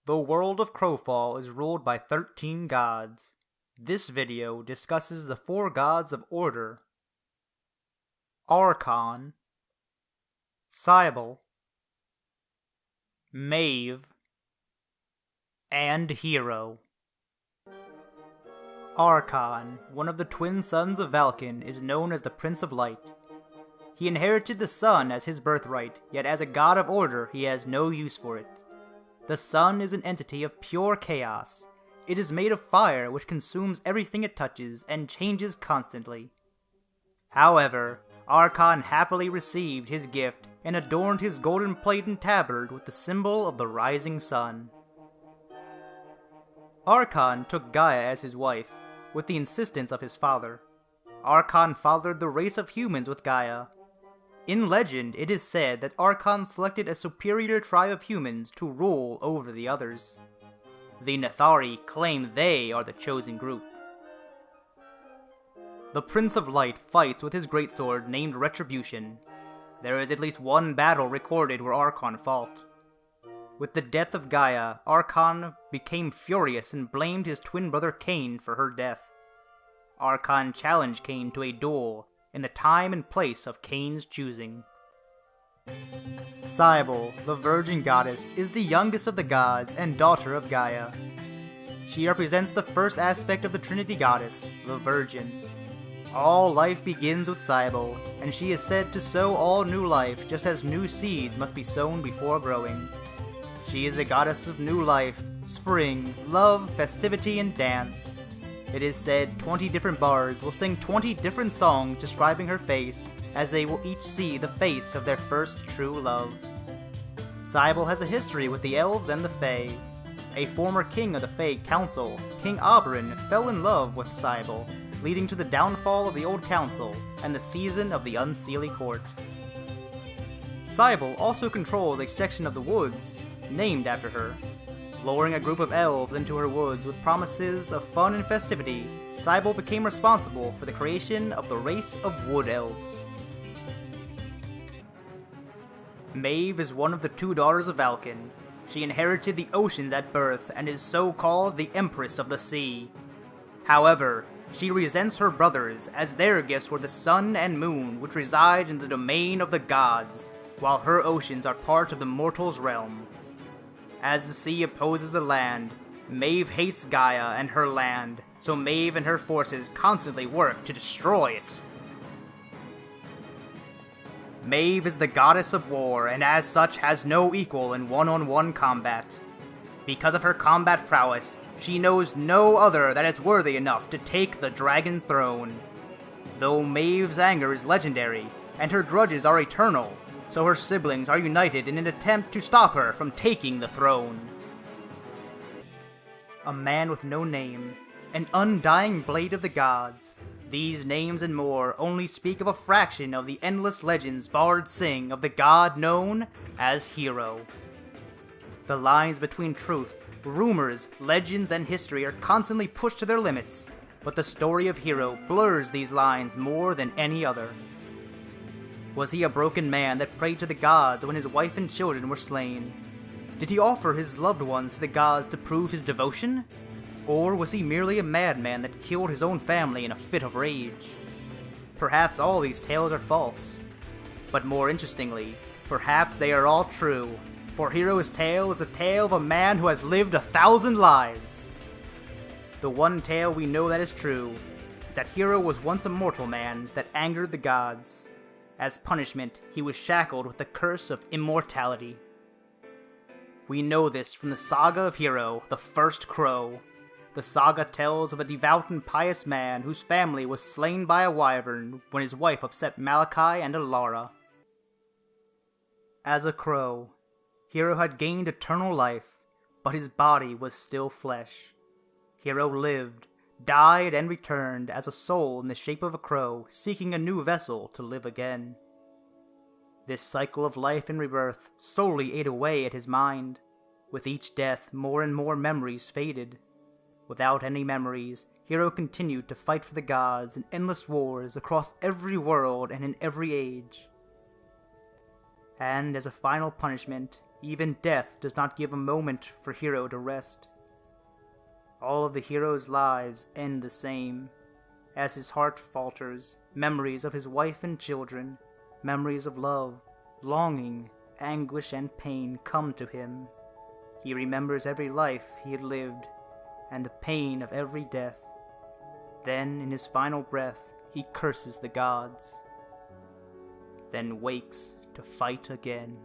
The world of Crowfall is ruled by 13 gods. This video discusses the 4 gods of order: Arkon, Seibel, Maeve, and Hero. Arkon, one of the twin sons of Valken, is known as the Prince of Light. He inherited the sun as his birthright, yet as a god of order he has no use for it. The sun is an entity of pure chaos. It is made of fire which consumes everything it touches and changes constantly. However, Arkon happily received his gift and adorned his golden plate and tabard with the symbol of the rising sun. Arkon took Gaia as his wife, with the insistence of his father. Arkon fathered the race of humans with Gaia. In legend, it is said that Arkon selected a superior tribe of humans to rule over the others. The Nethari claim they are the chosen group. The Prince of Light fights with his greatsword named Retribution. There is at least one battle recorded where Arkon fought. With the death of Gaia, Arkon became furious and blamed his twin brother Cain for her death. Arkon challenged Cain to a duel in the time and place of Cain's choosing. Cybelle, the virgin goddess, is the youngest of the gods and daughter of Gaia. She represents the first aspect of the Trinity goddess, the Virgin. All life begins with Cybelle, and she is said to sow all new life just as new seeds must be sown before growing. She is the goddess of new life, spring, love, festivity, and dance. It is said 20 different bards will sing 20 different songs describing her face, as they will each see the face of their first true love. Seibel has a history with the elves and the Fae. A former king of the Fae Council, King Oberyn, fell in love with Seibel, leading to the downfall of the Old Council and the season of the Unseelie Court. Seibel also controls a section of the woods, named after her. Luring a group of elves into her woods with promises of fun and festivity, Seibel became responsible for the creation of the race of Wood Elves. Maeve is one of the 2 daughters of Valken. She inherited the oceans at birth and is so called the Empress of the Sea. However, she resents her brothers as their gifts were the sun and moon which reside in the domain of the gods, while her oceans are part of the mortals' realm. As the sea opposes the land, Maeve hates Gaia and her land, so Maeve and her forces constantly work to destroy it. Maeve is the goddess of war, and as such has no equal in one-on-one combat. Because of her combat prowess, she knows no other that is worthy enough to take the dragon throne. Though Maeve's anger is legendary, and her grudges are eternal, so her siblings are united in an attempt to stop her from taking the throne. A man with no name, an undying blade of the gods. These names and more only speak of a fraction of the endless legends bards sing of the god known as Hero. The lines between truth, rumors, legends, and history are constantly pushed to their limits, but the story of Hero blurs these lines more than any other. Was he a broken man that prayed to the gods when his wife and children were slain? Did he offer his loved ones to the gods to prove his devotion? Or was he merely a madman that killed his own family in a fit of rage? Perhaps all these tales are false. But more interestingly, perhaps they are all true, for Hero's tale is the tale of a man who has lived 1,000 lives. The one tale we know that is true is that Hero was once a mortal man that angered the gods. As punishment, he was shackled with the curse of immortality. We know this from the saga of Hero, the First Crow. The saga tells of a devout and pious man whose family was slain by a wyvern when his wife upset Malachi and Alara. As a crow, Hero had gained eternal life, but his body was still flesh. Hero lived, died, and returned as a soul in the shape of a crow, seeking a new vessel to live again. This cycle of life and rebirth slowly ate away at his mind. With each death, more and more memories faded. Without any memories, Hero continued to fight for the gods in endless wars across every world and in every age. And as a final punishment, Even death does not give a moment for Hero to rest. All of the hero's lives end the same. As his heart falters, memories of his wife and children, memories of love, longing, anguish, and pain come to him. He remembers every life he had lived, and the pain of every death. Then, in his final breath, he curses the gods, then wakes to fight again.